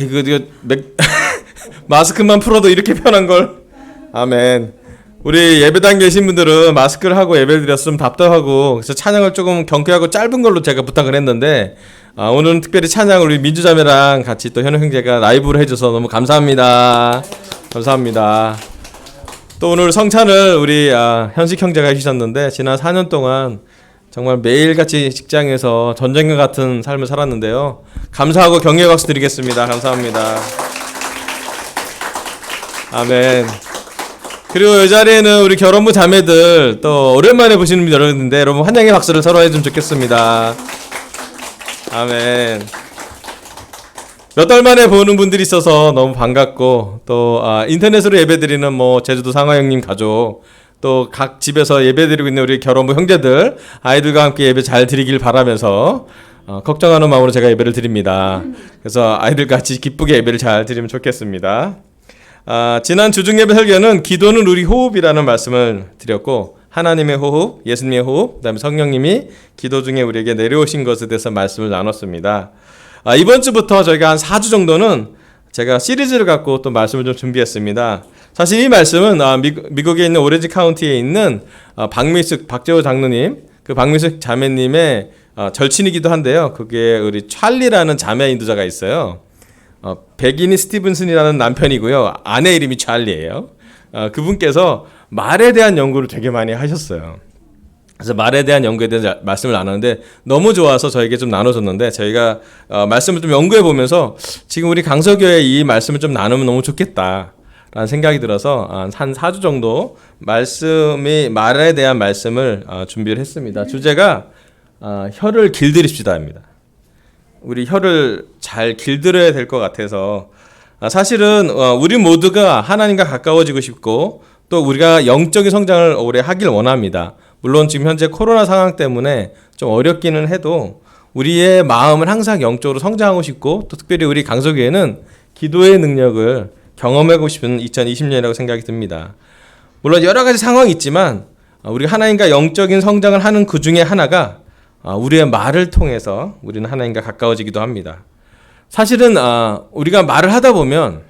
이거 마스크만 풀어도 이렇게 편한 걸. 아멘. 우리 예배당 계신 분들은 마스크를 하고 예배를 드려서 좀 답답하고, 그래서 찬양을 조금 경쾌하고 짧은 걸로 제가 부탁을 했는데, 오늘은 특별히 찬양을 우리 민주자매랑 같이 또 현우 형제가 라이브로 해줘서 너무 감사합니다. 감사합니다. 또 오늘 성찬을 우리 현식 형제가 해주셨는데, 지난 4년 동안 정말 매일같이 직장에서 전쟁과 같은 삶을 살았는데요. 감사하고 격려의 박수 드리겠습니다. 감사합니다. 아멘. 그리고 이 자리에는 우리 결혼부 자매들 또 오랜만에 보시는 분들 여러분인데, 여러분 환영의 박수를 서로 해주면 좋겠습니다. 아멘. 몇 달 만에 보는 분들이 있어서 너무 반갑고, 또 인터넷으로 예배드리는 제주도 상화 형님 가족, 또 각 집에서 예배드리고 있는 우리 결혼부 형제들, 아이들과 함께 예배 잘 드리길 바라면서 걱정하는 마음으로 제가 예배를 드립니다. 그래서 아이들과 같이 기쁘게 예배를 잘 드리면 좋겠습니다. 지난 주중 예배 설교는 기도는 우리 호흡이라는 말씀을 드렸고, 하나님의 호흡, 예수님의 호흡, 그다음에 성령님이 기도 중에 우리에게 내려오신 것에 대해서 말씀을 나눴습니다. 이번 주부터 저희가 한 4주 정도는 제가 시리즈를 갖고 또 말씀을 좀 준비했습니다. 사실 이 말씀은 미국에 있는 오렌지 카운티에 있는 박재호 장로님, 그 박미숙 자매님의 절친이기도 한데요. 그게 우리 찰리라는 자매 인도자가 있어요. 백인이 스티븐슨이라는 남편이고요. 아내 이름이 찰리예요. 그분께서 말에 대한 연구를 되게 많이 하셨어요. 그래서 말에 대한 연구에 대해서 말씀을 나눴는데 너무 좋아서 저에게 좀 나눠줬는데, 저희가 말씀을 좀 연구해 보면서 지금 우리 강서교회 이 말씀을 좀 나누면 너무 좋겠다라는 생각이 들어서 한 4주 정도 말에 대한 말씀을 준비를 했습니다. 주제가 혀를 길들입시다입니다. 우리 혀를 잘 길들여야 될 것 같아서, 사실은 우리 모두가 하나님과 가까워지고 싶고, 또 우리가 영적인 성장을 오래 하길 원합니다. 물론 지금 현재 코로나 상황 때문에 좀 어렵기는 해도 우리의 마음은 항상 영적으로 성장하고 싶고, 또 특별히 우리 강서교회는 기도의 능력을 경험하고 싶은 2020년이라고 생각이 듭니다. 물론 여러 가지 상황이 있지만 우리가 하나님과 영적인 성장을 하는 그 중에 하나가 우리의 말을 통해서 우리는 하나님과 가까워지기도 합니다. 사실은 우리가 말을 하다 보면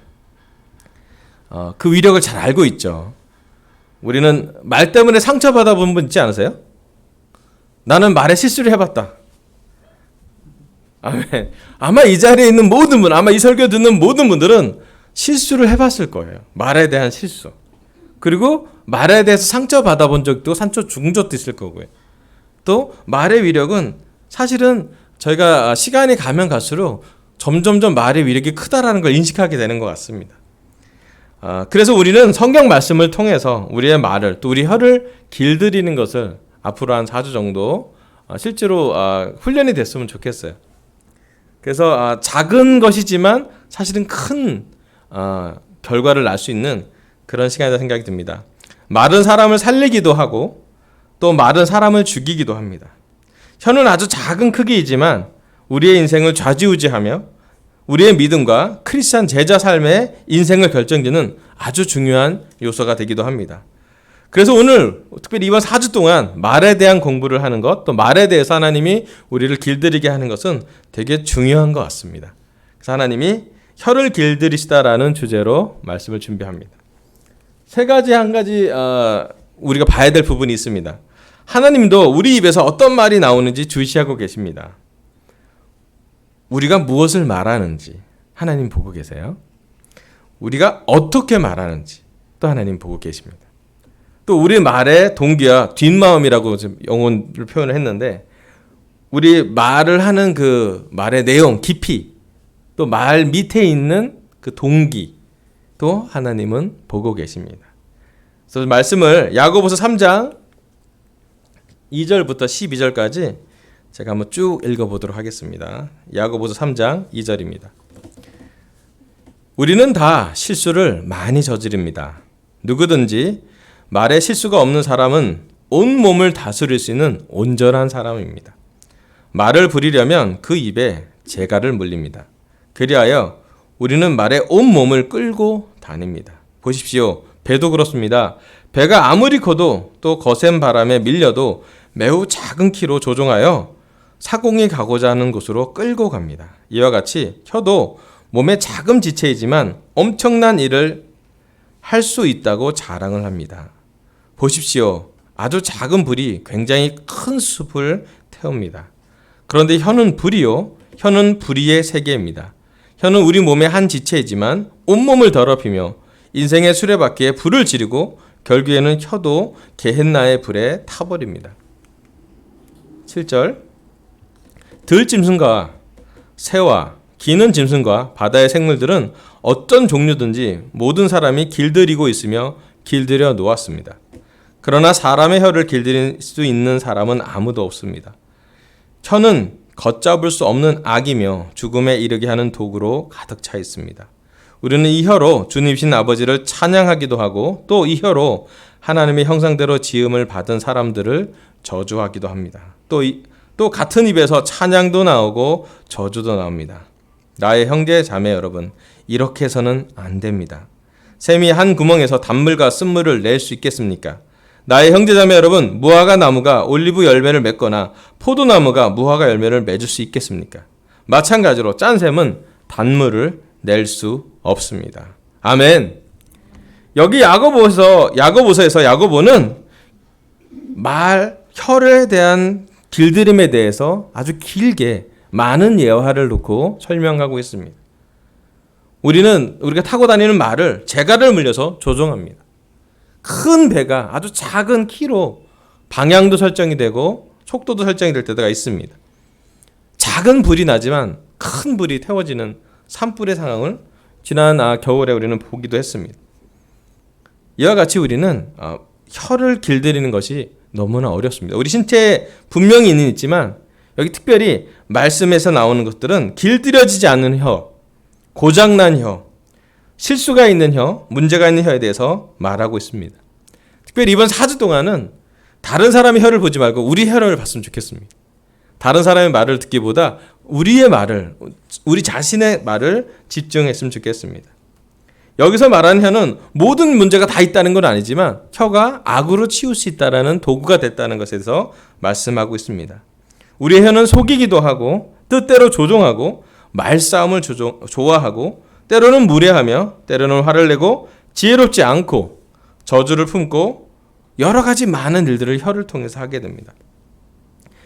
그 위력을 잘 알고 있죠. 우리는 말 때문에 상처받아 본 분 있지 않으세요? 나는 말에 실수를 해봤다. 아멘. 아마 이 자리에 있는 모든 분, 아마 이 설교 듣는 모든 분들은 실수를 해봤을 거예요. 말에 대한 실수. 그리고 말에 대해서 상처받아 본 적도, 상처 준 적도 있을 거고요. 또 말의 위력은 사실은 저희가 시간이 가면 갈수록 점점점 말의 위력이 크다라는 걸 인식하게 되는 것 같습니다. 그래서 우리는 성경 말씀을 통해서 우리의 말을, 또 우리 혀를 길들이는 것을 앞으로 한 4주 정도 실제로 훈련이 됐으면 좋겠어요. 그래서 작은 것이지만 사실은 큰 결과를 날 수 있는 그런 시간이다 생각이 듭니다. 말은 사람을 살리기도 하고 또 말은 사람을 죽이기도 합니다. 혀는 아주 작은 크기이지만 우리의 인생을 좌지우지하며 우리의 믿음과 크리스찬 제자 삶의 인생을 결정짓는 아주 중요한 요소가 되기도 합니다. 그래서 오늘 특별히 이번 4주 동안 말에 대한 공부를 하는 것, 또 말에 대해서 하나님이 우리를 길들이게 하는 것은 되게 중요한 것 같습니다. 그래서 하나님이 혀를 길들이시다라는 주제로 말씀을 준비합니다. 한 가지 우리가 봐야 될 부분이 있습니다. 하나님도 우리 입에서 어떤 말이 나오는지 주시하고 계십니다. 우리가 무엇을 말하는지 하나님 보고 계세요. 우리가 어떻게 말하는지 또 하나님 보고 계십니다. 또 우리 말의 동기와 뒷마음이라고 지금 영혼을 표현을 했는데, 우리 말을 하는 그 말의 내용, 깊이, 또 말 밑에 있는 그 동기, 또 하나님은 보고 계십니다. 그래서 말씀을 야고보서 3장 2절부터 12절까지 제가 한번 쭉 읽어보도록 하겠습니다. 야고보서 3장 2절입니다. 우리는 다 실수를 많이 저지릅니다. 누구든지 말에 실수가 없는 사람은 온 몸을 다스릴 수 있는 온전한 사람입니다. 말을 부리려면 그 입에 재갈을 물립니다. 그리하여 우리는 말에 온 몸을 끌고 다닙니다. 보십시오. 배도 그렇습니다. 배가 아무리 커도 또 거센 바람에 밀려도 매우 작은 키로 조종하여 사공이 가고자 하는 곳으로 끌고 갑니다. 이와 같이 혀도 몸의 작은 지체이지만 엄청난 일을 할 수 있다고 자랑을 합니다. 보십시오. 아주 작은 불이 굉장히 큰 숲을 태웁니다. 그런데 혀는 불이요. 혀는 불의의 세계입니다. 혀는 우리 몸의 한 지체이지만 온몸을 더럽히며 인생의 수레바퀴에 불을 지르고 결국에는 혀도 게헨나의 불에 타버립니다. 7절 들짐승과 새와 기는 짐승과 바다의 생물들은 어떤 종류든지 모든 사람이 길들이고 있으며 길들여 놓았습니다. 그러나 사람의 혀를 길들일 수 있는 사람은 아무도 없습니다. 혀는 걷잡을 수 없는 악이며 죽음에 이르게 하는 도구로 가득 차 있습니다. 우리는 이 혀로 주님이신 아버지를 찬양하기도 하고 또 이 혀로 하나님의 형상대로 지음을 받은 사람들을 저주하기도 합니다. 또 같은 입에서 찬양도 나오고 저주도 나옵니다. 나의 형제 자매 여러분, 이렇게 해서는 안 됩니다. 샘이 한 구멍에서 단물과 쓴물을 낼 수 있겠습니까? 나의 형제 자매 여러분, 무화과 나무가 올리브 열매를 맺거나 포도나무가 무화과 열매를 맺을 수 있겠습니까? 마찬가지로 짠 샘은 단물을 낼 수 없습니다. 아멘. 여기 야고보서에서 야고보는 혀에 대한 길들임에 대해서 아주 길게 많은 예화를 놓고 설명하고 있습니다. 우리가 타고 다니는 말을 재갈을 물려서 조종합니다. 큰 배가 아주 작은 키로 방향도 설정이 되고 속도도 설정이 될 때가 있습니다. 작은 불이 나지만 큰 불이 태워지는 산불의 상황을 지난 겨울에 우리는 보기도 했습니다. 이와 같이 우리는 혀를 길들이는 것이 너무나 어렵습니다. 우리 신체에 분명히 있지만 여기 특별히 말씀에서 나오는 것들은 길들여지지 않는 혀, 고장난 혀, 실수가 있는 혀, 문제가 있는 혀에 대해서 말하고 있습니다. 특별히 이번 4주 동안은 다른 사람의 혀를 보지 말고 우리 혀를 봤으면 좋겠습니다. 다른 사람의 말을 듣기보다 우리 자신의 말을 집중했으면 좋겠습니다. 여기서 말하는 혀는 모든 문제가 다 있다는 건 아니지만 혀가 악으로 치울 수 있다는 도구가 됐다는 것에서 말씀하고 있습니다. 우리의 혀는 속이기도 하고 뜻대로 조종하고 말싸움을 좋아하고 때로는 무례하며 때로는 화를 내고 지혜롭지 않고 저주를 품고 여러 가지 많은 일들을 혀를 통해서 하게 됩니다.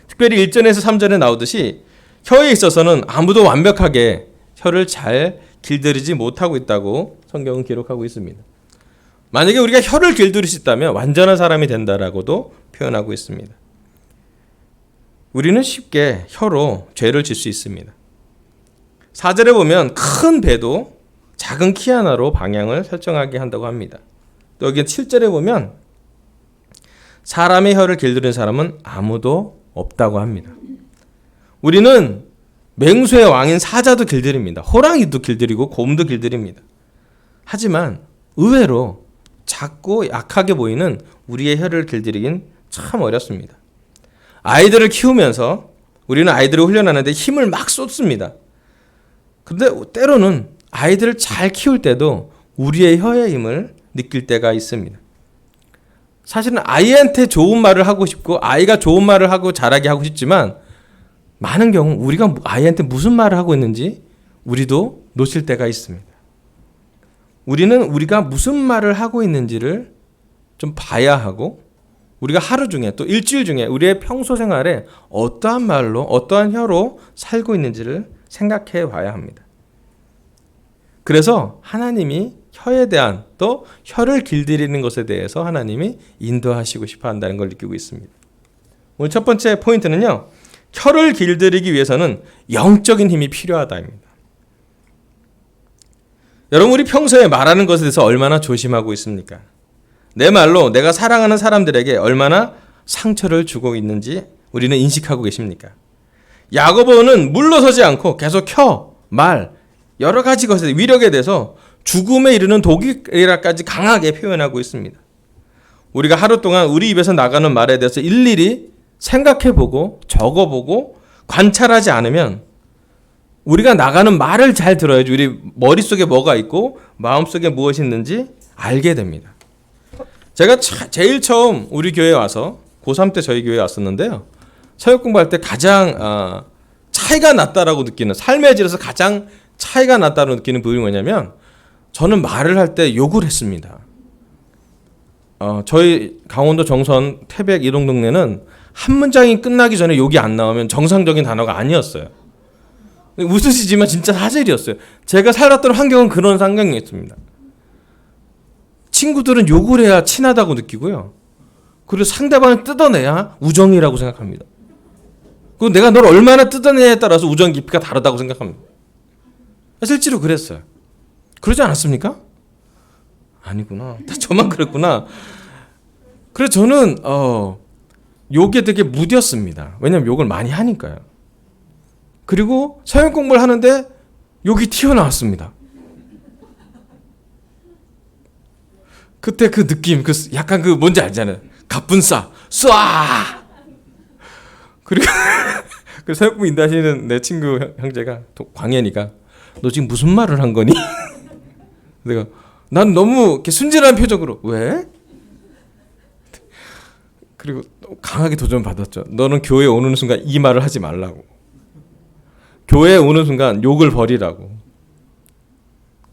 특별히 1절에서 3절에 나오듯이 혀에 있어서는 아무도 완벽하게 혀를 잘 길들이지 못하고 있다고 성경은 기록하고 있습니다. 만약에 우리가 혀를 길들일 수 있다면 완전한 사람이 된다라고도 표현하고 있습니다. 우리는 쉽게 혀로 죄를 질 수 있습니다. 4절에 보면 큰 배도 작은 키 하나로 방향을 설정하게 한다고 합니다. 또 여기 7절에 보면 사람의 혀를 길들이는 사람은 아무도 없다고 합니다. 우리는 맹수의 왕인 사자도 길들입니다. 호랑이도 길들이고 곰도 길들입니다. 하지만 의외로 작고 약하게 보이는 우리의 혀를 길들이긴 참 어렵습니다. 아이들을 키우면서 우리는 아이들을 훈련하는데 힘을 막 쏟습니다. 그런데 때로는 아이들을 잘 키울 때도 우리의 혀의 힘을 느낄 때가 있습니다. 사실은 아이한테 좋은 말을 하고 싶고 아이가 좋은 말을 하고 자라게 하고 싶지만 많은 경우 우리가 아이한테 무슨 말을 하고 있는지 우리도 놓칠 때가 있습니다. 우리는 우리가 무슨 말을 하고 있는지를 좀 봐야 하고 우리가 하루 중에 또 일주일 중에 우리의 평소 생활에 어떠한 말로 어떠한 혀로 살고 있는지를 생각해 봐야 합니다. 그래서 하나님이 혀에 대한 또 혀를 길들이는 것에 대해서 하나님이 인도하시고 싶어 한다는 걸 느끼고 있습니다. 오늘 첫 번째 포인트는요. 혀를 길들이기 위해서는 영적인 힘이 필요하다입니다. 여러분 우리 평소에 말하는 것에 대해서 얼마나 조심하고 있습니까? 내 말로 내가 사랑하는 사람들에게 얼마나 상처를 주고 있는지 우리는 인식하고 계십니까? 야고보는 물러서지 않고 계속 혀, 말, 여러 가지 것에 위력에 대해서 죽음에 이르는 독이라까지 강하게 표현하고 있습니다. 우리가 하루 동안 우리 입에서 나가는 말에 대해서 일일이 생각해보고 적어보고 관찰하지 않으면 우리가 나가는 말을 잘 들어야지 우리 머릿속에 뭐가 있고 마음속에 무엇이 있는지 알게 됩니다. 제가 제일 처음 우리 교회에 와서 고3 때 저희 교회에 왔었는데요. 사역 공부할 때 가장 차이가 났다라고 느끼는 삶의 질에서 가장 차이가 났다고 느끼는 부분이 뭐냐면 저는 말을 할 때 욕을 했습니다. 저희 강원도 정선 태백 이동동네는 한 문장이 끝나기 전에 욕이 안 나오면 정상적인 단어가 아니었어요. 웃으시지만 진짜 사실이었어요. 제가 살았던 환경은 그런 환경이었습니다. 친구들은 욕을 해야 친하다고 느끼고요. 그리고 상대방을 뜯어내야 우정이라고 생각합니다. 그리고 내가 널 얼마나 뜯어내냐에 따라서 우정 깊이가 다르다고 생각합니다. 실제로 그랬어요. 그러지 않았습니까? 아니구나. 저만 그랬구나. 그래서 저는 욕에 되게 무디었습니다. 왜냐면 욕을 많이 하니까요. 그리고 서영 공부를 하는데 욕이 튀어나왔습니다. 그때 그 느낌, 약간 뭔지 알잖아요. 갑분싸, 쏴! 그리고 그 서영 공부 인다시는 내 친구 형제가, 광현이가, 너 지금 무슨 말을 한 거니? 내가, 난 너무 이렇게 순진한 표정으로, 왜? 그리고 강하게 도전 받았죠. 너는 교회에 오는 순간 이 말을 하지 말라고. 교회에 오는 순간 욕을 버리라고.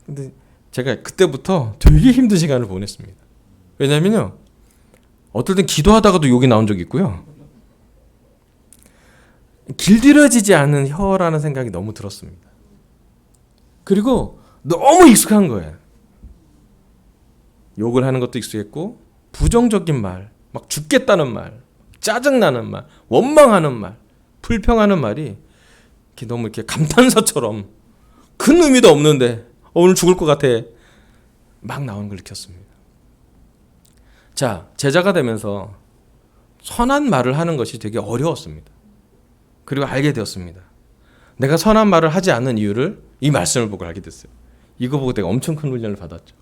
근데 제가 그때부터 되게 힘든 시간을 보냈습니다. 왜냐면요, 어떨 땐 기도하다가도 욕이 나온 적이 있고요. 길들여지지 않는 혀라는 생각이 너무 들었습니다. 그리고 너무 익숙한 거예요. 욕을 하는 것도 익숙했고, 부정적인 말, 막 죽겠다는 말, 짜증나는 말, 원망하는 말, 불평하는 말이 이렇게 너무 이렇게 감탄사처럼 큰 의미도 없는데 오늘 죽을 것 같아 막 나오는 걸 느꼈습니다. 자, 제자가 되면서 선한 말을 하는 것이 되게 어려웠습니다. 그리고 알게 되었습니다. 내가 선한 말을 하지 않는 이유를 이 말씀을 보고 알게 됐어요. 이거 보고 내가 엄청 큰 훈련을 받았죠.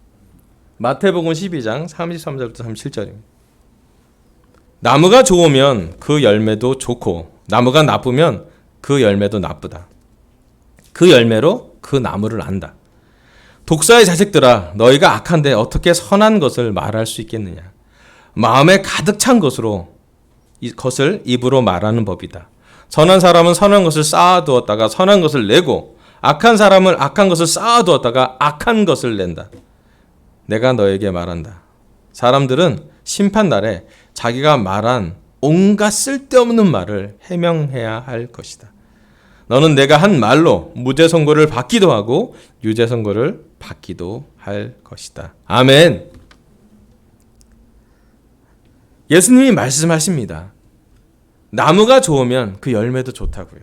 마태복음 12장 33절부터 37절입니다. 나무가 좋으면 그 열매도 좋고 나무가 나쁘면 그 열매도 나쁘다. 그 열매로 그 나무를 안다. 독사의 자식들아, 너희가 악한데 어떻게 선한 것을 말할 수 있겠느냐. 마음에 가득 찬 것을 입으로 말하는 법이다. 선한 사람은 선한 것을 쌓아두었다가 선한 것을 내고, 악한 사람은 악한 것을 쌓아두었다가 악한 것을 낸다. 내가 너에게 말한다. 사람들은 심판날에 자기가 말한 온갖 쓸데없는 말을 해명해야 할 것이다. 너는 내가 한 말로 무죄 선고를 받기도 하고 유죄 선고를 받기도 할 것이다. 아멘. 예수님이 말씀하십니다. 나무가 좋으면 그 열매도 좋다고요.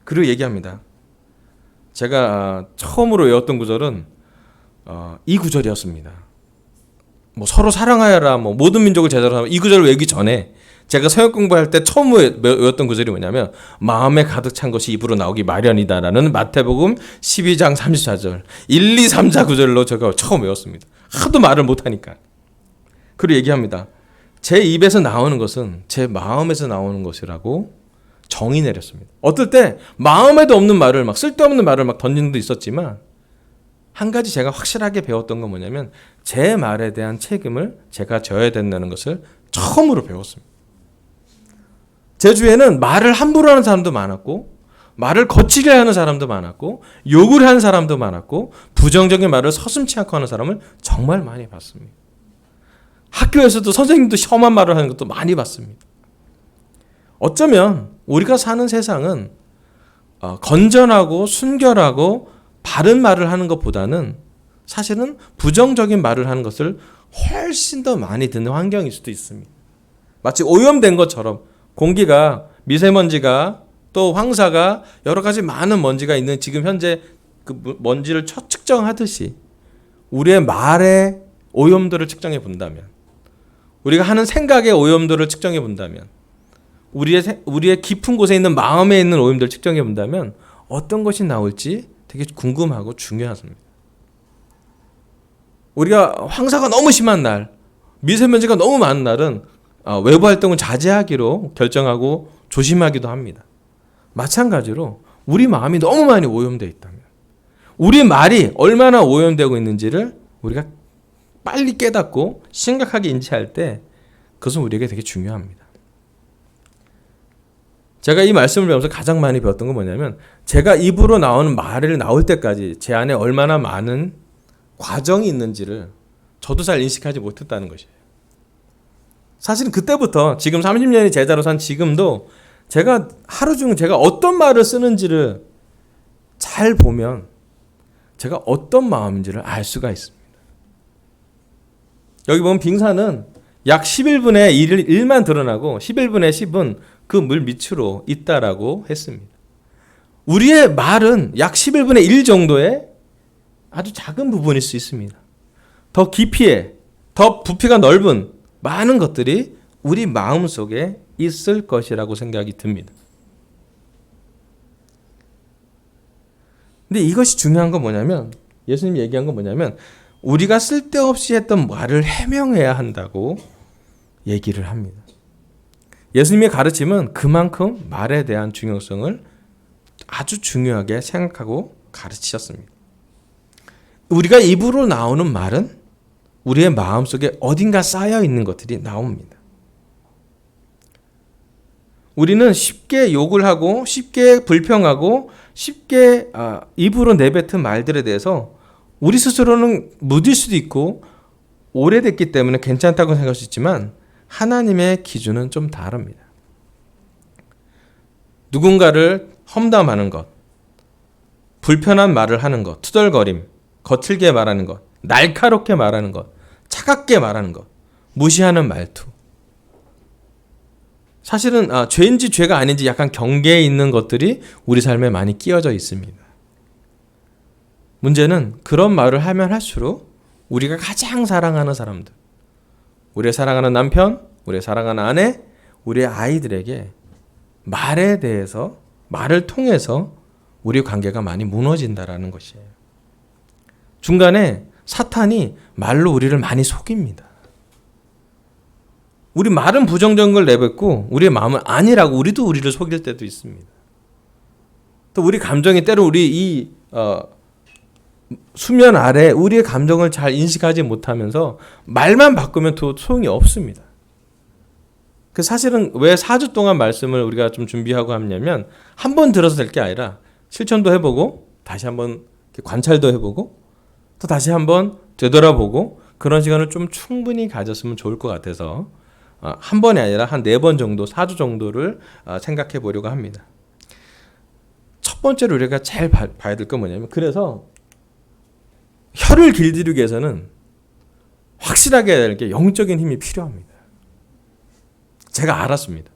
그리고 얘기합니다. 제가 처음으로 외웠던 구절은 이 구절이었습니다. 서로 사랑하여라, 모든 민족을 제자로 삼아, 이 구절을 외우기 전에 제가 서역 공부할 때 처음 외웠던 구절이 뭐냐면 마음에 가득 찬 것이 입으로 나오기 마련이다라는 마태복음 12장 34절 1, 2, 3, 4 구절로 제가 처음 외웠습니다. 하도 말을 못하니까. 그리고 얘기합니다. 제 입에서 나오는 것은 제 마음에서 나오는 것이라고 정의 내렸습니다. 어떨 때 마음에도 없는 말을 쓸데없는 말을 던지는 데 있었지만 한 가지 제가 확실하게 배웠던 건 뭐냐면 제 말에 대한 책임을 제가 져야 된다는 것을 처음으로 배웠습니다. 제 주위에는 말을 함부로 하는 사람도 많았고 말을 거칠게 하는 사람도 많았고 욕을 하는 사람도 많았고 부정적인 말을 서슴지 않고 하는 사람을 정말 많이 봤습니다. 학교에서도 선생님도 험한 말을 하는 것도 많이 봤습니다. 어쩌면 우리가 사는 세상은 건전하고 순결하고 바른 말을 하는 것보다는 사실은 부정적인 말을 하는 것을 훨씬 더 많이 듣는 환경일 수도 있습니다. 마치 오염된 것처럼 공기가 미세먼지가 또 황사가 여러 가지 많은 먼지가 있는 지금 현재 그 먼지를 측정하듯이 우리의 말의 오염도를 측정해 본다면, 우리가 하는 생각의 오염도를 측정해 본다면, 우리의 깊은 곳에 있는 마음에 있는 오염도를 측정해 본다면 어떤 것이 나올지 되게 궁금하고 중요하습니다. 우리가 황사가 너무 심한 날, 미세먼지가 너무 많은 날은 외부 활동을 자제하기로 결정하고 조심하기도 합니다. 마찬가지로 우리 마음이 너무 많이 오염되어 있다면, 우리 말이 얼마나 오염되고 있는지를 우리가 빨리 깨닫고 심각하게 인지할 때 그것은 우리에게 되게 중요합니다. 제가 이 말씀을 배우면서 가장 많이 배웠던 건 뭐냐면 제가 입으로 나오는 말을 나올 때까지 제 안에 얼마나 많은 과정이 있는지를 저도 잘 인식하지 못했다는 것이에요. 사실은 그때부터 지금 30년이 제자로 산 지금도 제가 하루 중 제가 어떤 말을 쓰는지를 잘 보면 제가 어떤 마음인지를 알 수가 있습니다. 여기 보면 빙산은 약 11분의 1만 드러나고 11분의 10은 그 물 밑으로 있다라고 했습니다. 우리의 말은 약 11분의 1 정도의 아주 작은 부분일 수 있습니다. 더 깊이에, 더 부피가 넓은 많은 것들이 우리 마음 속에 있을 것이라고 생각이 듭니다. 근데 이것이 중요한 건 뭐냐면, 예수님이 얘기한 건 뭐냐면, 우리가 쓸데없이 했던 말을 해명해야 한다고 얘기를 합니다. 예수님의 가르침은 그만큼 말에 대한 중요성을 아주 중요하게 생각하고 가르치셨습니다. 우리가 입으로 나오는 말은 우리의 마음속에 어딘가 쌓여 있는 것들이 나옵니다. 우리는 쉽게 욕을 하고 쉽게 불평하고 쉽게 입으로 내뱉은 말들에 대해서 우리 스스로는 무딜 수도 있고 오래됐기 때문에 괜찮다고 생각할 수 있지만 하나님의 기준은 좀 다릅니다. 누군가를 험담하는 것, 불편한 말을 하는 것, 투덜거림, 거칠게 말하는 것, 날카롭게 말하는 것, 차갑게 말하는 것, 무시하는 말투. 사실은 죄인지 죄가 아닌지 약간 경계에 있는 것들이 우리 삶에 많이 끼어져 있습니다. 문제는 그런 말을 하면 할수록 우리가 가장 사랑하는 사람들, 우리의 사랑하는 남편, 우리의 사랑하는 아내, 우리의 아이들에게 말에 대해서, 말을 통해서 우리 관계가 많이 무너진다라는 것이에요. 중간에 사탄이 말로 우리를 많이 속입니다. 우리 말은 부정적인 걸 내뱉고 우리의 마음은 아니라고 우리도 우리를 속일 때도 있습니다. 또 우리 감정이 때로 우리 이 수면 아래 우리의 감정을 잘 인식하지 못하면서 말만 바꾸면 또 소용이 없습니다. 그 사실은 왜 4주 동안 말씀을 우리가 좀 준비하고 하냐면 한 번 들어서 될 게 아니라 실천도 해보고 다시 한번 관찰도 해보고 또 다시 한번 되돌아보고 그런 시간을 좀 충분히 가졌으면 좋을 것 같아서 한 번이 아니라 한 4번 정도, 4주 정도를 생각해 보려고 합니다. 첫 번째로 우리가 잘 봐야 될 건 뭐냐면, 그래서 혀를 길들이기 위해서는 확실하게 해야 될 게 영적인 힘이 필요합니다. 제가 알았습니다.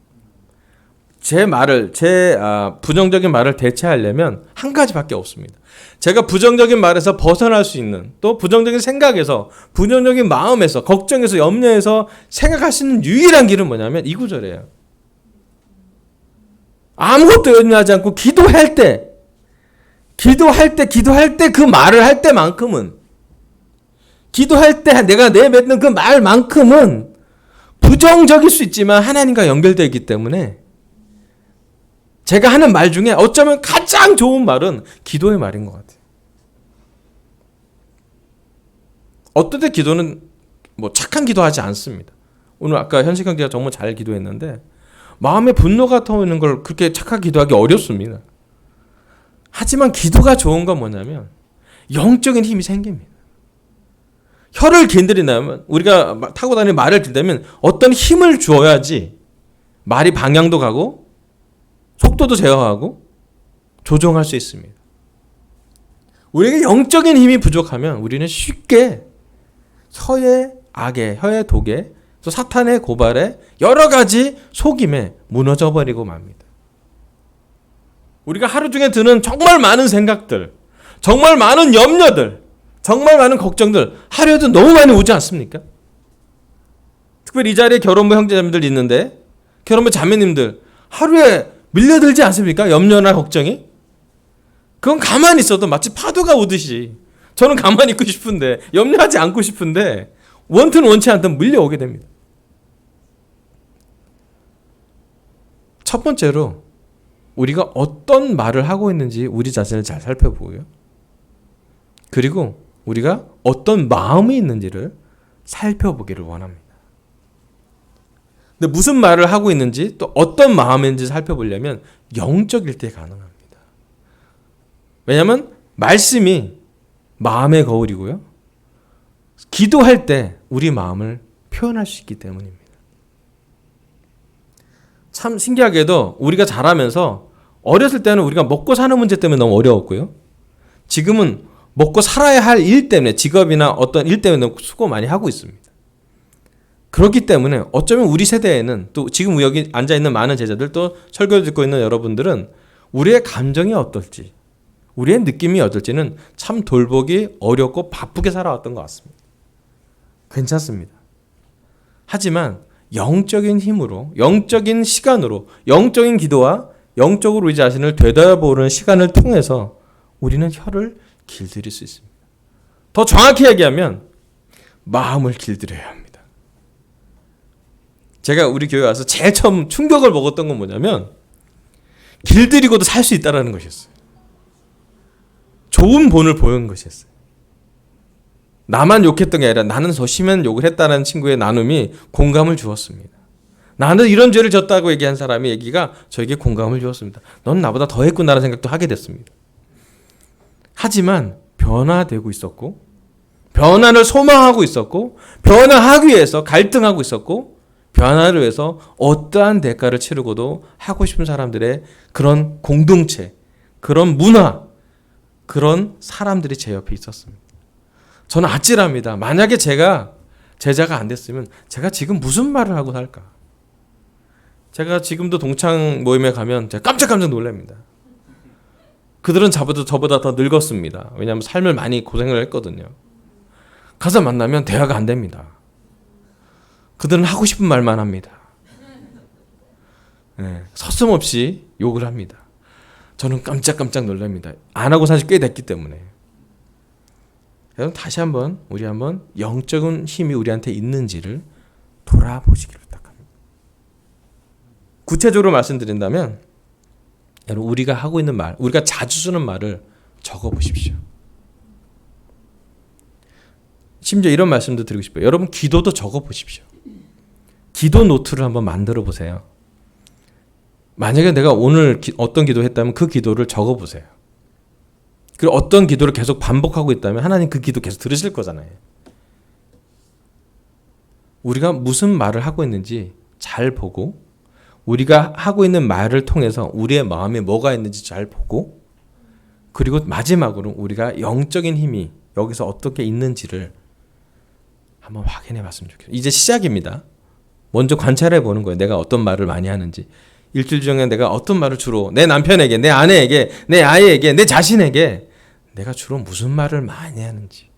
제 부정적인 말을 대체하려면 한 가지밖에 없습니다. 제가 부정적인 말에서 벗어날 수 있는, 또 부정적인 생각에서, 부정적인 마음에서, 걱정에서, 염려에서 생각할 수 있는 유일한 길은 뭐냐면 이 구절이에요. 아무것도 염려하지 않고 기도할 때 그 말을 할 때만큼은, 기도할 때 내가 내뱉는 그 말만큼은 부정적일 수 있지만 하나님과 연결되어 있기 때문에 제가 하는 말 중에 어쩌면 가장 좋은 말은 기도의 말인 것 같아요. 어떨 때 기도는 착한 기도하지 않습니다. 오늘 아까 현식형 기가 정말 잘 기도했는데 마음에 분노가 터오는 걸 그렇게 착하게 기도하기 어렵습니다. 하지만 기도가 좋은 건 뭐냐면 영적인 힘이 생깁니다. 혀를 길들이려면, 우리가 타고 다니는 말을 길다면 어떤 힘을 주어야지 말이 방향도 가고 속도도 제어하고 조정할 수 있습니다. 우리에게 영적인 힘이 부족하면 우리는 쉽게 혀의 악에, 혀의 독에, 또 사탄의 고발에, 여러 가지 속임에 무너져 버리고 맙니다. 우리가 하루 중에 드는 정말 많은 생각들, 정말 많은 염려들, 정말 많은 걱정들 하루에도 너무 많이 오지 않습니까? 특별히 이 자리에 결혼부 형제자매들 있는데, 결혼부 자매님들 하루에 밀려들지 않습니까? 염려나 걱정이. 그건 가만히 있어도 마치 파도가 오듯이 저는 가만히 있고 싶은데, 염려하지 않고 싶은데 원튼 원치 않든 밀려오게 됩니다. 첫 번째로 우리가 어떤 말을 하고 있는지 우리 자신을 잘 살펴보고요. 그리고 우리가 어떤 마음이 있는지를 살펴보기를 원합니다. 근데 무슨 말을 하고 있는지 또 어떤 마음인지 살펴보려면 영적일 때 가능합니다. 왜냐하면 말씀이 마음의 거울이고요. 기도할 때 우리 마음을 표현할 수 있기 때문입니다. 참 신기하게도 우리가 자라면서 어렸을 때는 우리가 먹고 사는 문제 때문에 너무 어려웠고요. 지금은 먹고 살아야 할 일 때문에, 직업이나 어떤 일 때문에 너무 수고 많이 하고 있습니다. 그렇기 때문에 어쩌면 우리 세대에는, 또 지금 여기 앉아있는 많은 제자들, 또 설교를 듣고 있는 여러분들은 우리의 감정이 어떨지, 우리의 느낌이 어떨지는 참 돌보기 어렵고 바쁘게 살아왔던 것 같습니다. 괜찮습니다. 하지만 영적인 힘으로, 영적인 시간으로, 영적인 기도와 영적으로 우리 자신을 되돌아보는 시간을 통해서 우리는 혀를 길들일 수 있습니다. 더 정확히 얘기하면 마음을 길들여야 합니다. 제가 우리 교회 와서 제일 처음 충격을 먹었던 건 뭐냐면 길들이고도 살 수 있다는 것이었어요. 좋은 본을 보여준 것이었어요. 나만 욕했던 게 아니라 나는 더 심한 욕을 했다는 친구의 나눔이 공감을 주었습니다. 나는 이런 죄를 졌다고 얘기한 사람의 얘기가 저에게 공감을 주었습니다. 넌 나보다 더 했구나라는 생각도 하게 됐습니다. 하지만 변화되고 있었고, 변화를 소망하고 있었고, 변화하기 위해서 갈등하고 있었고, 변화를 위해서 어떠한 대가를 치르고도 하고 싶은 사람들의 그런 공동체, 그런 문화, 그런 사람들이 제 옆에 있었습니다. 저는 아찔합니다. 만약에 제가 제자가 안 됐으면 제가 지금 무슨 말을 하고 살까? 제가 지금도 동창 모임에 가면 제가 깜짝깜짝 놀랍니다. 그들은 저보다 더 늙었습니다. 왜냐하면 삶을 많이 고생을 했거든요. 가서 만나면 대화가 안 됩니다. 그들은 하고 싶은 말만 합니다. 네, 서슴없이 욕을 합니다. 저는 깜짝깜짝 놀랍니다. 안 하고 산 지 꽤 됐기 때문에. 여러분 다시 한번 우리 한번 영적인 힘이 우리한테 있는지를 돌아보시기를 부탁합니다. 구체적으로 말씀드린다면 여러분 우리가 하고 있는 말, 우리가 자주 쓰는 말을 적어보십시오. 심지어 이런 말씀도 드리고 싶어요. 여러분 기도도 적어보십시오. 기도 노트를 한번 만들어 보세요. 만약에 내가 오늘 어떤 기도 했다면 그 기도를 적어보세요. 그리고 어떤 기도를 계속 반복하고 있다면 하나님 그 기도 계속 들으실 거잖아요. 우리가 무슨 말을 하고 있는지 잘 보고, 우리가 하고 있는 말을 통해서 우리의 마음에 뭐가 있는지 잘 보고, 그리고 마지막으로 우리가 영적인 힘이 여기서 어떻게 있는지를 한번 확인해 봤으면 좋겠어요. 이제 시작입니다. 먼저 관찰해 보는 거예요. 내가 어떤 말을 많이 하는지. 일주일 중에 내가 어떤 말을 주로 내 남편에게, 내 아내에게, 내 아이에게, 내 자신에게 내가 주로 무슨 말을 많이 하는지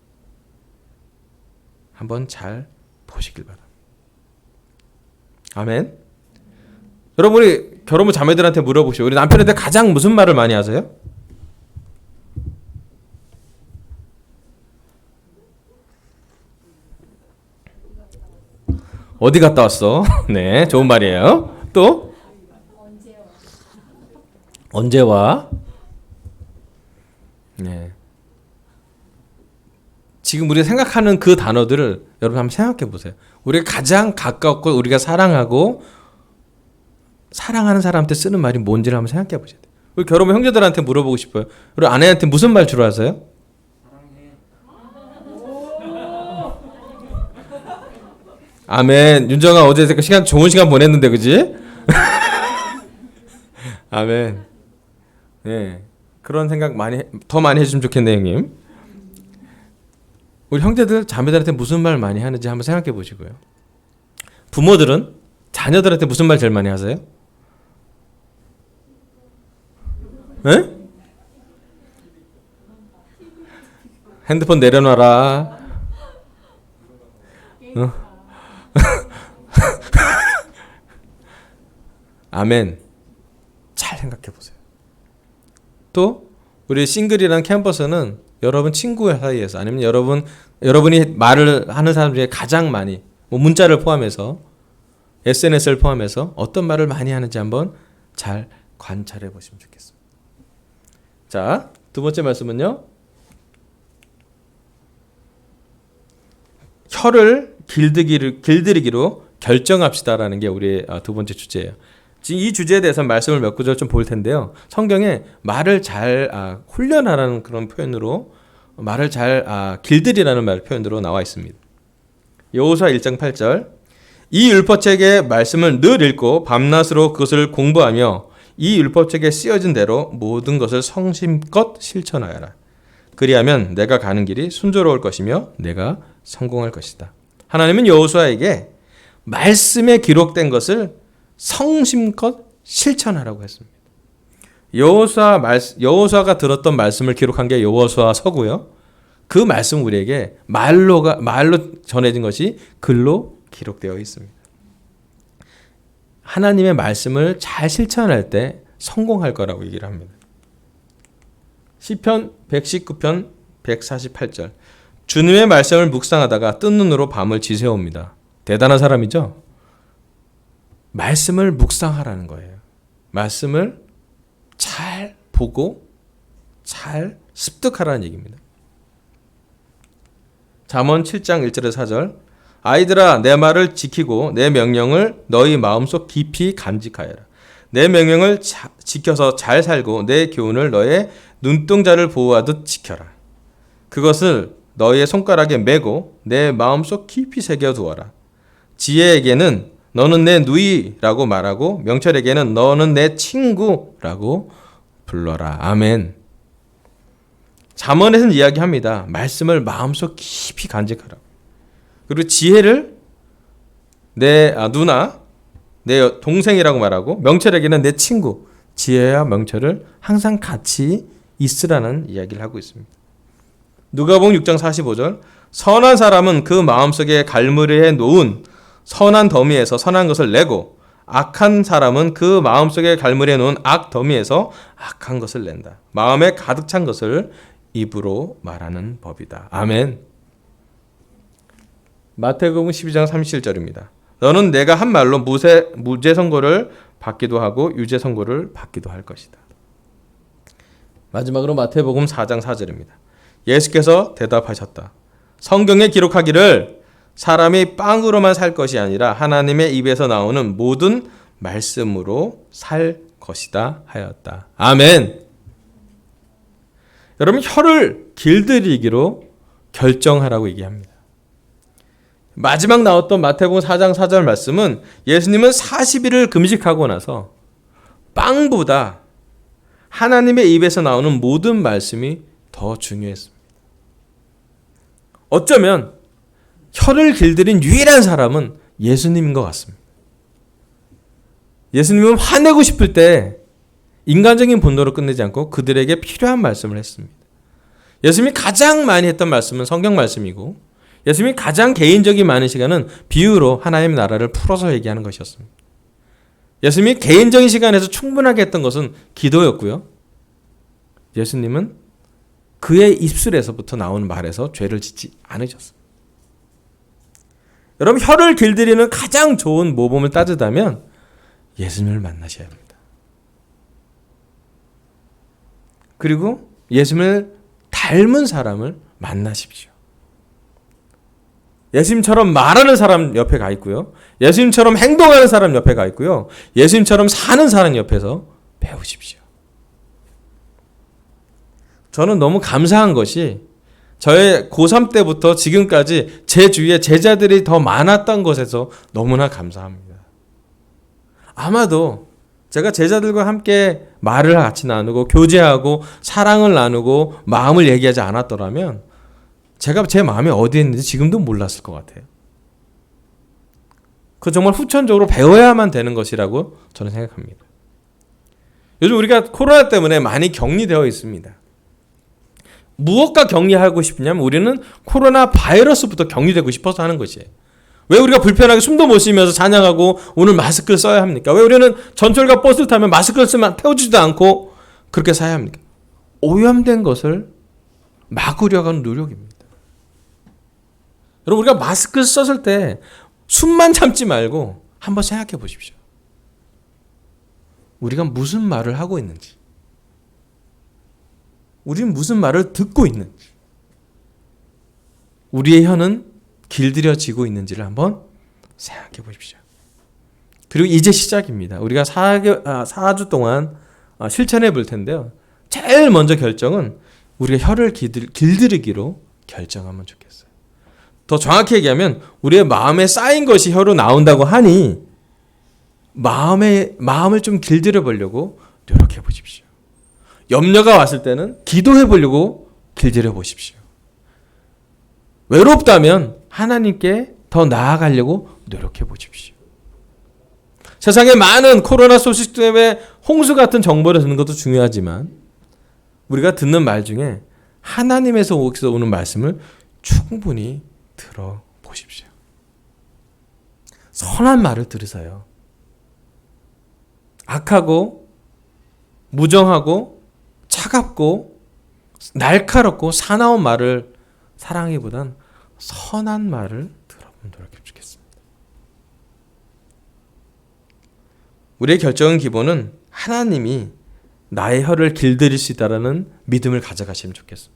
한번 잘 보시길 바랍니다. 아멘. 여러분 우리 결혼부 자매들한테 물어보시오. 우리 남편한테 가장 무슨 말을 많이 하세요? 어디 갔다 왔어? 네, 좋은 말이에요. 또? 언제 와? 네. 지금 우리가 생각하는 그 단어들을 여러분 한번 생각해 보세요. 우리가 가장 가깝고 우리가 사랑하고 사랑하는 사람한테 쓰는 말이 뭔지를 한번 생각해 보셔야 돼요. 우리 결혼부 형제들한테 물어보고 싶어요. 우리 아내한테 무슨 말 주로 하세요? 아멘. 윤정아 어제 시간 좋은 시간 보냈는데 그지? 아멘. 네, 그런 생각 더 많이 해주시면 좋겠네요, 형님. 우리 형제들, 자매들한테 무슨 말 많이 하는지 한번 생각해 보시고요. 부모들은 자녀들한테 무슨 말 제일 많이 하세요? 네? 핸드폰 내려놔라. 아멘. 잘 생각해 보세요. 또 우리 싱글이라는 캠퍼스는 여러분 친구 사이에서 아니면 여러분이 말을 하는 사람 중에 가장 많이 문자를 포함해서 SNS를 포함해서 어떤 말을 많이 하는지 한번 잘 관찰해 보시면 좋겠습니다. 자, 두 번째 말씀은요. 혀를 길들이기로 결정합시다라는 게 우리의 두 번째 주제예요. 지금 이 주제에 대해서 말씀을 몇 구절 좀 볼 텐데요. 성경에 말을 잘 훈련하라는 그런 표현으로 말을 잘 길들이라는 말 표현으로 나와 있습니다. 여호수아 1장 8절 이 율법책의 말씀을 늘 읽고 밤낮으로 그것을 공부하며 이 율법책에 쓰여진 대로 모든 것을 성심껏 실천하여라. 그리하면 내가 가는 길이 순조로울 것이며 내가 성공할 것이다. 하나님은 여호수아에게 말씀에 기록된 것을 성심껏 실천하라고 했습니다. 여호수아가 들었던 말씀을 기록한 게 여호수아서고요. 그 말씀 우리에게 말로 전해진 것이 글로 기록되어 있습니다. 하나님의 말씀을 잘 실천할 때 성공할 거라고 얘기를 합니다. 시편 119편 148절 주님의 말씀을 묵상하다가 뜬 눈으로 밤을 지새웁니다. 대단한 사람이죠? 말씀을 묵상하라는 거예요. 말씀을 잘 보고 잘 습득하라는 얘기입니다. 잠언 7장 1절에서 4절 아이들아 내 말을 지키고 내 명령을 너희 마음속 깊이 간직하여라. 내 명령을 지켜서 잘 살고 내 교훈을 너의 눈동자를 보호하듯 지켜라. 그것을 너희의 손가락에 메고 내 마음속 깊이 새겨두어라. 지혜에게는 너는 내 누이라고 말하고 명철에게는 너는 내 친구라고 불러라. 아멘. 잠언에서는 이야기합니다. 말씀을 마음속 깊이 간직하라. 그리고 지혜를 내 누나, 내 동생이라고 말하고 명철에게는 내 친구, 지혜와 명철을 항상 같이 있으라는 이야기를 하고 있습니다. 누가복음 6장 45절 선한 사람은 그 마음속에 갈무리해 놓은 선한 더미에서 선한 것을 내고 악한 사람은 그 마음속에 갈무리해 놓은 악 더미에서 악한 것을 낸다. 마음에 가득 찬 것을 입으로 말하는 법이다. 아멘. 마태복음 12장 37절입니다. 너는 내가 한 말로 무죄 선고를 받기도 하고 유죄 선고를 받기도 할 것이다. 마지막으로 마태복음 4장 4절입니다. 예수께서 대답하셨다. 성경에 기록하기를 사람이 빵으로만 살 것이 아니라 하나님의 입에서 나오는 모든 말씀으로 살 것이다 하였다. 아멘. 여러분 혀를 길들이기로 결정하라고 얘기합니다. 마지막 나왔던 마태복음 4장 4절 말씀은 예수님은 40일을 금식하고 나서 빵보다 하나님의 입에서 나오는 모든 말씀이 더 중요했습니다. 어쩌면 혀를 길들인 유일한 사람은 예수님인 것 같습니다. 예수님은 화내고 싶을 때 인간적인 분노로 끝내지 않고 그들에게 필요한 말씀을 했습니다. 예수님이 가장 많이 했던 말씀은 성경 말씀이고 예수님이 가장 개인적인 많은 시간은 비유로 하나님의 나라를 풀어서 얘기하는 것이었습니다. 예수님이 개인적인 시간에서 충분하게 했던 것은 기도였고요. 예수님은 그의 입술에서부터 나오는 말에서 죄를 짓지 않으셨습니다. 여러분 혀를 길들이는 가장 좋은 모범을 따지다면 예수님을 만나셔야 합니다. 그리고 예수님을 닮은 사람을 만나십시오. 예수님처럼 말하는 사람 옆에 가 있고요. 예수님처럼 행동하는 사람 옆에 가 있고요. 예수님처럼 사는 사람 옆에서 배우십시오. 저는 너무 감사한 것이 저의 고3 때부터 지금까지 제 주위에 제자들이 더 많았던 것에서 너무나 감사합니다. 아마도 제가 제자들과 함께 말을 같이 나누고 교제하고 사랑을 나누고 마음을 얘기하지 않았더라면 제가 제 마음이 어디에 있는지 지금도 몰랐을 것 같아요. 그 정말 후천적으로 배워야만 되는 것이라고 저는 생각합니다. 요즘 우리가 코로나 때문에 많이 격리되어 있습니다. 무엇과 격리하고 싶냐면 우리는 코로나 바이러스부터 격리되고 싶어서 하는 것이에요. 왜 우리가 불편하게 숨도 못 쉬면서 찬양하고 오늘 마스크를 써야 합니까? 왜 우리는 전철과 버스를 타면 마스크를 쓰면 태워주지도 않고 그렇게 사야 합니까? 오염된 것을 막으려고 하는 노력입니다. 여러분 우리가 마스크를 썼을 때 숨만 참지 말고 한번 생각해 보십시오. 우리가 무슨 말을 하고 있는지, 우리는 무슨 말을 듣고 있는지, 우리의 혀는 길들여지고 있는지를 한번 생각해 보십시오. 그리고 이제 시작입니다. 우리가 4주 동안 실천해 볼 텐데요. 제일 먼저 결정은 우리가 혀를 길들이기로 결정하면 좋겠어요. 더 정확히 얘기하면 우리의 마음에 쌓인 것이 혀로 나온다고 하니 마음을 좀 길들여 보려고 노력해 보십시오. 염려가 왔을 때는 기도해 보려고 길들여 보십시오. 외롭다면 하나님께 더 나아가려고 노력해 보십시오. 세상에 많은 코로나 소식 때문에 홍수 같은 정보를 듣는 것도 중요하지만 우리가 듣는 말 중에 하나님에서 오는 말씀을 충분히 들어보십시오. 선한 말을 들으세요. 악하고 무정하고 차갑고 날카롭고 사나운 말을 사랑하기보단 선한 말을 들어보면 좋겠습니다. 우리의 결정은 기본은 하나님이 나의 혀를 길들일 수 있다는 믿음을 가져가시면 좋겠습니다.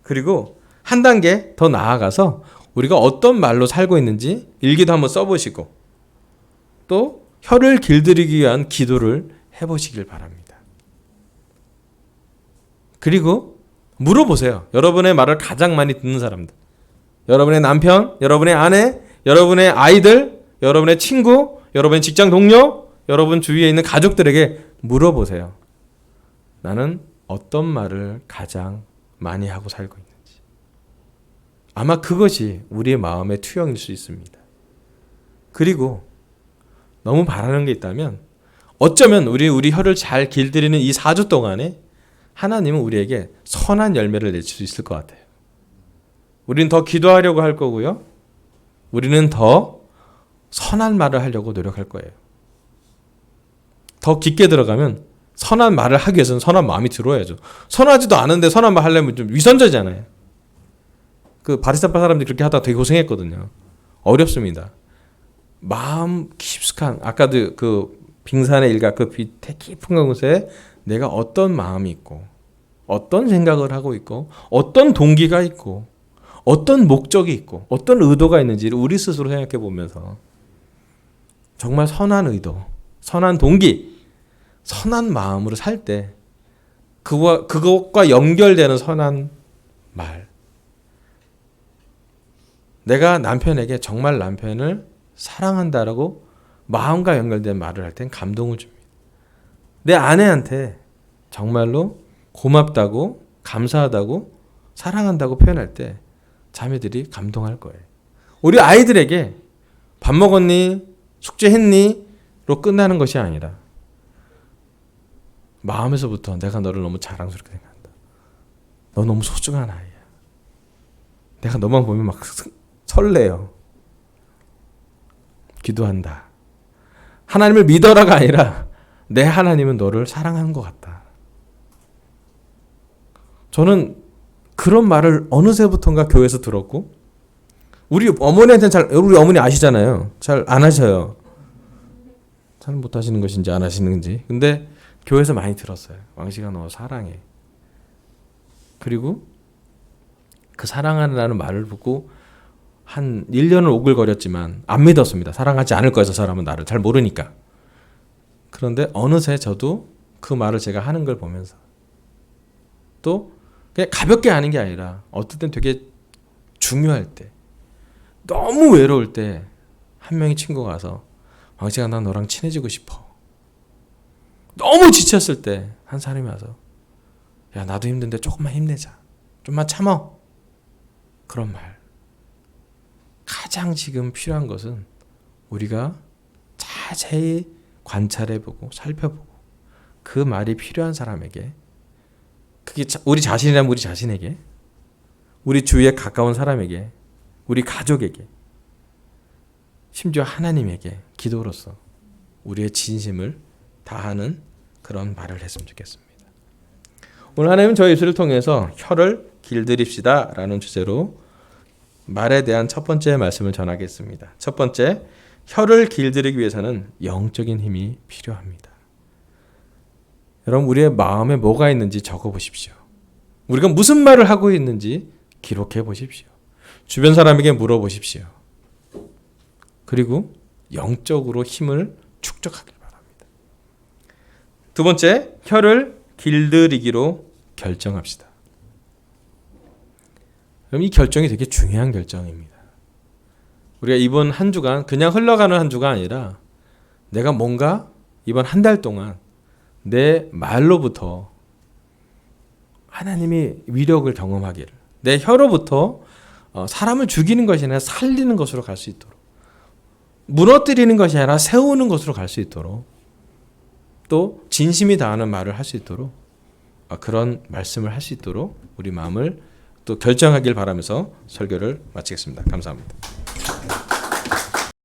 그리고 한 단계 더 나아가서 우리가 어떤 말로 살고 있는지 일기도 한번 써보시고 또 혀를 길들이기 위한 기도를 해보시길 바랍니다. 그리고 물어보세요. 여러분의 말을 가장 많이 듣는 사람들, 여러분의 남편, 여러분의 아내, 여러분의 아이들, 여러분의 친구, 여러분의 직장 동료, 여러분 주위에 있는 가족들에게 물어보세요. 나는 어떤 말을 가장 많이 하고 살고 있는지. 아마 그것이 우리의 마음의 투영일 수 있습니다. 그리고 너무 바라는 게 있다면 어쩌면 우리 혀를 잘 길들이는 이 4주 동안에 하나님은 우리에게 선한 열매를 낼 수 있을 것 같아요. 우리는 더 기도하려고 할 거고요. 우리는 더 선한 말을 하려고 노력할 거예요. 더 깊게 들어가면 선한 말을 하기 위해서는 선한 마음이 들어야죠. 선하지도 않은데 선한 말 하려면 좀 위선자잖아요. 그 바리새파 사람들이 그렇게 하다가 되게 고생했거든요. 어렵습니다. 마음 깊숙한 아까도 그 빙산의 일각 그 깊은 곳에 내가 어떤 마음이 있고 어떤 생각을 하고 있고 어떤 동기가 있고 어떤 목적이 있고 어떤 의도가 있는지를 우리 스스로 생각해 보면서 정말 선한 의도, 선한 동기, 선한 마음으로 살 때 그것과 연결되는 선한 말. 내가 남편에게 정말 남편을 사랑한다라고 마음과 연결된 말을 할 땐 감동을 줍니다. 내 아내한테 정말로 고맙다고 감사하다고 사랑한다고 표현할 때 자매들이 감동할 거예요. 우리 아이들에게 밥 먹었니? 숙제했니? 로 끝나는 것이 아니라 마음에서부터 내가 너를 너무 자랑스럽게 생각한다. 너 너무 소중한 아이야. 내가 너만 보면 막 설레요. 기도한다. 하나님을 믿어라가 아니라 내 하나님은 너를 사랑하는 것 같다. 저는 그런 말을 어느새부턴가 교회에서 들었고 우리 어머니한테는 우리 어머니 아시잖아요. 잘 안 하셔요. 잘 못 하시는 것인지 안 하시는지. 근데 교회에서 많이 들었어요. 왕식아 너 사랑해. 그리고 그 사랑하라는 말을 듣고 한 1년을 오글거렸지만 안 믿었습니다. 사랑하지 않을 거야 저 사람은 나를 잘 모르니까. 그런데 어느새 저도 그 말을 제가 하는 걸 보면서 또 그냥 가볍게 하는 게 아니라 어떨 땐 되게 중요할 때 너무 외로울 때 한 명이 친구가 와서 왕식아 난 너랑 친해지고 싶어. 너무 지쳤을 때 한 사람이 와서 야 나도 힘든데 조금만 힘내자. 좀만 참어. 그런 말. 가장 지금 필요한 것은 우리가 자세히 관찰해보고 살펴보고 그 말이 필요한 사람에게 그게 우리 자신이라면 우리 자신에게 우리 주위에 가까운 사람에게 우리 가족에게 심지어 하나님에게 기도로서 우리의 진심을 다하는 그런 말을 했으면 좋겠습니다. 오늘 하나님은 저희 입술을 통해서 혀를 길들입시다 라는 주제로 말에 대한 첫 번째 말씀을 전하겠습니다. 첫 번째, 혀를 길들이기 위해서는 영적인 힘이 필요합니다. 여러분 우리의 마음에 뭐가 있는지 적어보십시오. 우리가 무슨 말을 하고 있는지 기록해 보십시오. 주변 사람에게 물어보십시오. 그리고 영적으로 힘을 축적하길 바랍니다. 두 번째, 혀를 길들이기로 결정합시다. 그럼 이 결정이 되게 중요한 결정입니다. 우리가 이번 한 주간 그냥 흘러가는 한 주가 아니라 내가 뭔가 이번 한 달 동안 내 말로부터 하나님이 위력을 경험하기를, 내 혀로부터 사람을 죽이는 것이 아니라 살리는 것으로 갈 수 있도록, 무너뜨리는 것이 아니라 세우는 것으로 갈 수 있도록, 또 진심이 다하는 말을 할 수 있도록, 그런 말씀을 할 수 있도록 우리 마음을 또 결정하길 바라면서 설교를 마치겠습니다. 감사합니다.